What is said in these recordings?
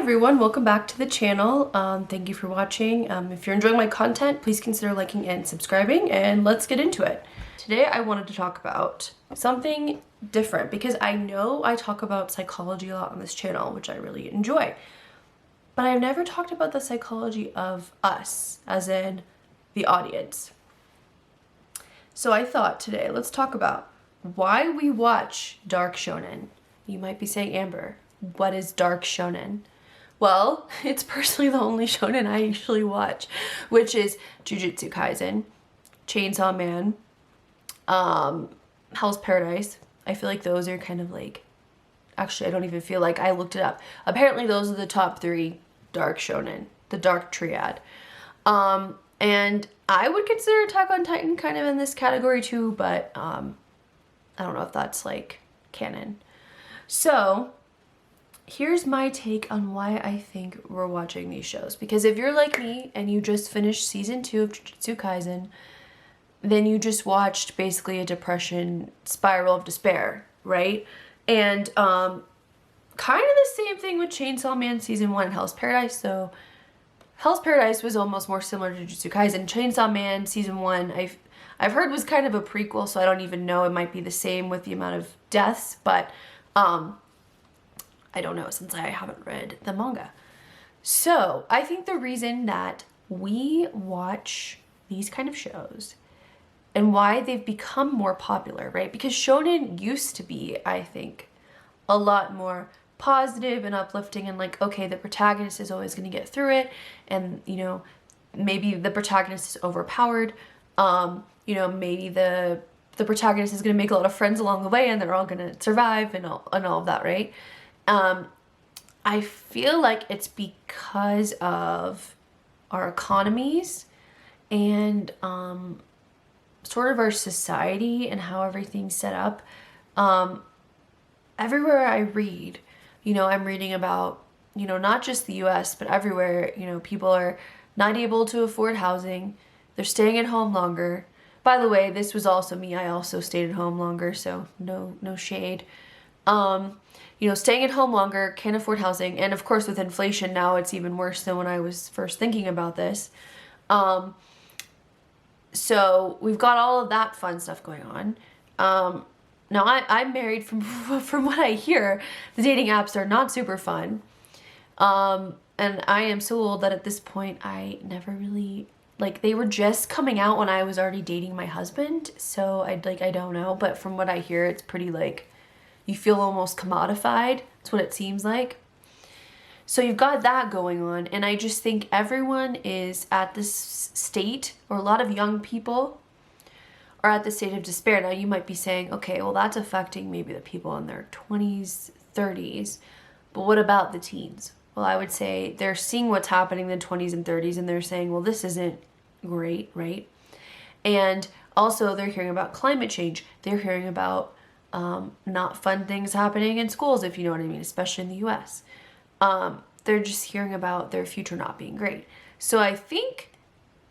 everyone, welcome back to the channel. Thank you for watching. If you're enjoying my content, please consider liking and subscribing, and let's get into it. Today I wanted to talk about something different because I know I talk about psychology a lot on this channel, which I really enjoy, but I've never talked about the psychology of us, as in the audience. So I thought today, let's talk about why we watch dark shonen. You might be saying, Amber, what is dark shonen? Well, it's personally the only shonen I usually watch, which is Jujutsu Kaisen, Chainsaw Man, Hell's Paradise. I feel like those are kind of like, actually I don't even feel like I looked it up. Apparently those are the top 3 dark shonen, the dark triad. And I would consider Attack on Titan kind of in this category too, but I don't know if that's like canon. So here's my take on why I think we're watching these shows. Because if you're like me and you just finished season 2 of Jujutsu Kaisen, then you just watched basically a depression spiral of despair, right? And kind of the same thing with Chainsaw Man season 1 and Hell's Paradise. So Hell's Paradise was almost more similar to Jujutsu Kaisen. Chainsaw Man season 1 I've heard was kind of a prequel, so I don't even know. It might be the same with the amount of deaths, but I don't know since I haven't read the manga. So I think the reason that we watch these kind of shows and why they've become more popular, right? Because shonen used to be, I think, a lot more positive and uplifting and like, okay, the protagonist is always going to get through it, and you know, maybe the protagonist is overpowered, you know, maybe the protagonist is going to make a lot of friends along the way and they're all going to survive and all of that, right? I feel like it's because of our economies and sort of our society and how everything's set up. Everywhere I read, you know, I'm reading about, you know, not just the US, but everywhere, you know, people are not able to afford housing. They're staying at home longer. By the way, this was also me. I also stayed at home longer, so no shade. You know, staying at home longer, can't afford housing, and of course with inflation now it's even worse than when I was first thinking about this. So we've got all of that fun stuff going on. Now I'm married. From what I hear, the dating apps are not super fun. And I am so old that at this point I never really, like, they were just coming out when I was already dating my husband, so I don't know, but from what I hear it's pretty like, you feel almost commodified. That's what it seems like. So you've got that going on, and I just think everyone is at this state, or a lot of young people are at the state of despair. Now you might be saying, okay, well that's affecting maybe the people in their 20s, 30s, but what about the teens? Well, I would say they're seeing what's happening in the 20s and 30s and they're saying, well, this isn't great, right? And also they're hearing about climate change. They're hearing about not fun things happening in schools, if you know what I mean, especially in the US. They're just hearing about their future not being great. So I think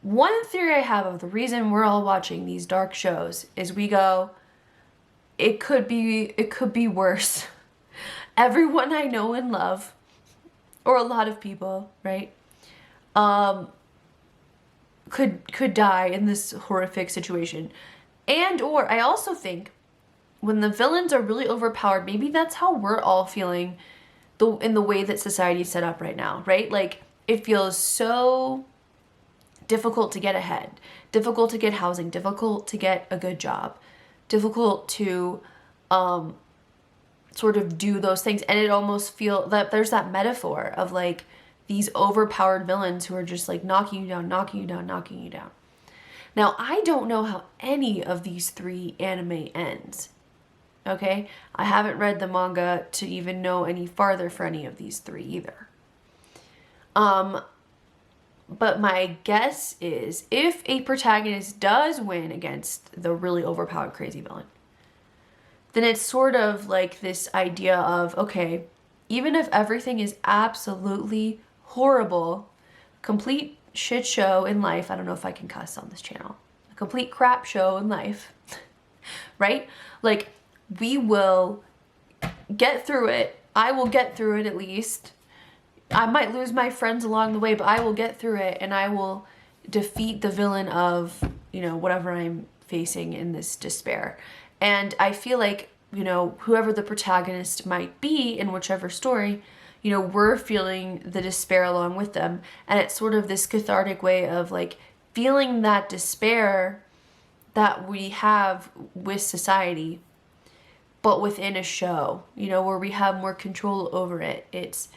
one theory I have of the reason we're all watching these dark shows is we go, it could be worse. Everyone I know and love, or a lot of people, right, could die in this horrific situation. And or I also think when the villains are really overpowered, maybe that's how we're all feeling in the way that society is set up right now, right? Like, it feels so difficult to get ahead, difficult to get housing, difficult to get a good job, difficult to sort of do those things. And it almost feels that there's that metaphor of like these overpowered villains who are just like knocking you down, knocking you down, knocking you down. Now, I don't know how any of these 3 anime ends. Okay, I haven't read the manga to even know any farther for any of these 3 either. But my guess is if a protagonist does win against the really overpowered crazy villain, then it's sort of like this idea of, okay, even if everything is absolutely horrible, complete shit show in life, I don't know if I can cuss on this channel, a complete crap show in life, right? Like, we will get through it. I will get through it at least. I might lose my friends along the way, but I will get through it and I will defeat the villain of, you know, whatever I'm facing in this despair. And I feel like, you know, whoever the protagonist might be in whichever story, you know, we're feeling the despair along with them. And it's sort of this cathartic way of like feeling that despair that we have with society, but within a show, you know, where we have more control over it. It's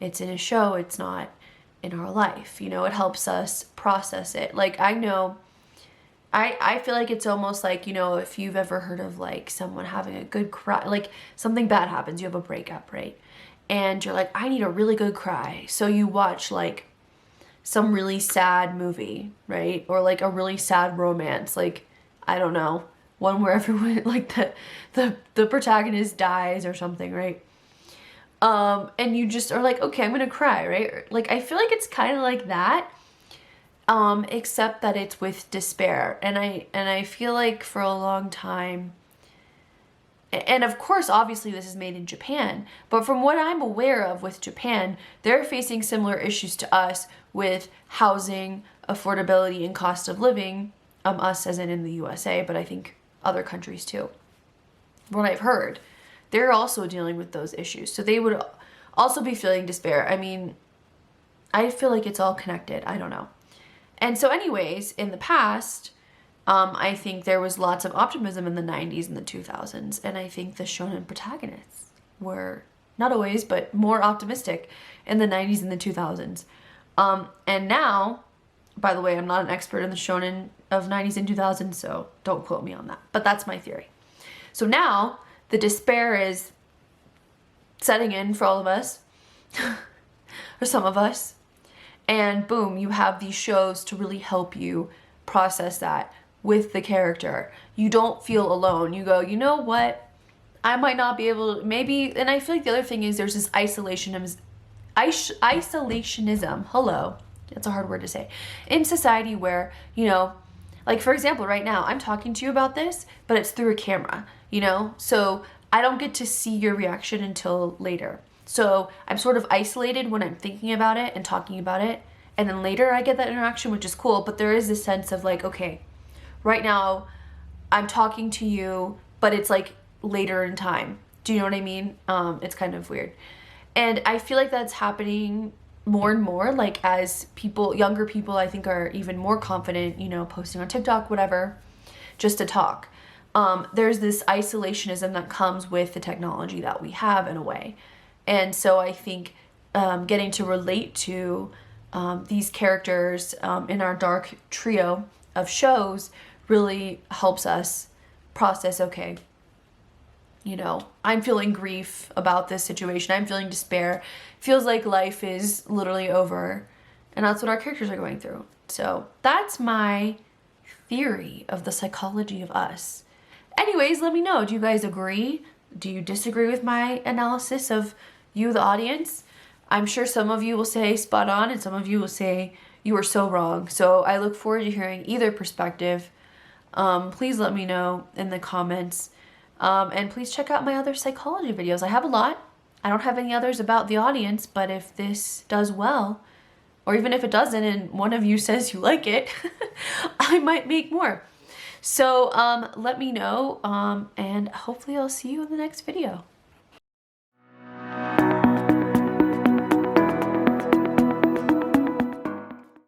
in a show, it's not in our life. You know, it helps us process it. Like, I know, I feel like it's almost like, you know, if you've ever heard of like someone having a good cry, like something bad happens, you have a breakup, right? And you're like, I need a really good cry. So you watch like some really sad movie, right? Or like a really sad romance, like, I don't know, one where everyone, like the protagonist dies or something, right? And you just are like, okay, I'm gonna cry, right? Like, I feel like it's kind of like that, except that it's with despair. And I feel like for a long time, and of course, obviously this is made in Japan, but from what I'm aware of with Japan, they're facing similar issues to us with housing, affordability, and cost of living, us as in the USA, but I think other countries too. What I've heard, they're also dealing with those issues. So they would also be feeling despair. I mean, I feel like it's all connected. I don't know. And so anyways, in the past, I think there was lots of optimism in the 90s and the 2000s. And I think the shonen protagonists were not always, but more optimistic in the 90s and the 2000s. And now, by the way, I'm not an expert in the shonen of 90s and 2000s, so don't quote me on that. But that's my theory. So now the despair is setting in for all of us, or some of us. And boom, you have these shows to really help you process that with the character. You don't feel alone. You go, you know what? I might not be able to, maybe, and I feel like the other thing is there's this isolationism, hello, that's a hard word to say, in society where, you know, like for example, right now, I'm talking to you about this, but it's through a camera, you know? So I don't get to see your reaction until later. So I'm sort of isolated when I'm thinking about it and talking about it. And then later I get that interaction, which is cool. But there is this sense of like, okay, right now I'm talking to you, but it's like later in time. Do you know what I mean? It's kind of weird. And I feel like that's happening more and more, like as people, younger people, I think are even more confident, you know, posting on TikTok, whatever, just to talk. There's this isolationism that comes with the technology that we have in a way. And so I think getting to relate to these characters in our dark trio of shows really helps us process, okay, you know, I'm feeling grief about this situation. I'm feeling despair. Feels like life is literally over. And that's what our characters are going through. So that's my theory of the psychology of us. Anyways, let me know. Do you guys agree? Do you disagree with my analysis of you, the audience? I'm sure some of you will say spot on and some of you will say you were so wrong. So I look forward to hearing either perspective. Please let me know in the comments. And please check out my other psychology videos. I have a lot. I don't have any others about the audience, but if this does well, or even if it doesn't and one of you says you like it, I might make more. So let me know, and hopefully I'll see you in the next video.